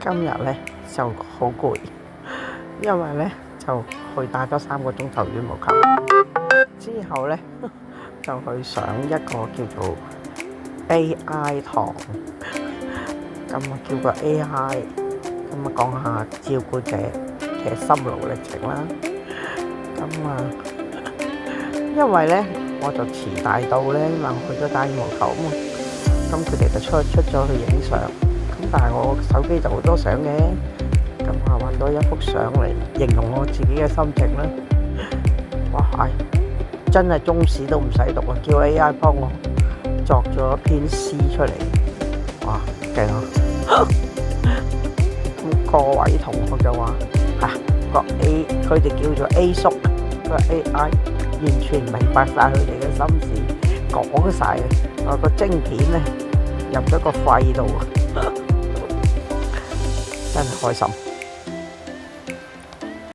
今日咧就好攰，因為咧就去打咗3個鐘頭羽毛球，之後咧就去上一個叫做 AI 堂，咁啊叫個 AI，咁啊講下照顧者嘅心路歷程啦。咁啊，因為咧我就遲大到咧，因為我去咗打羽毛球啊嘛，咁佢哋就出咗去影相。但係我手機就好多相嘅，咁啊揾到一幅相嚟形容我自己嘅心情啦。哇，真係中史都唔使讀啊，叫 AI 幫我作咗一篇詩出嚟，哇，勁啊！咁各位同學就話個 A， 佢哋叫做 A 叔，個 AI 完全明白晒佢哋嘅心事，講晒啊個晶片咧入咗個肺度啊！真係開心。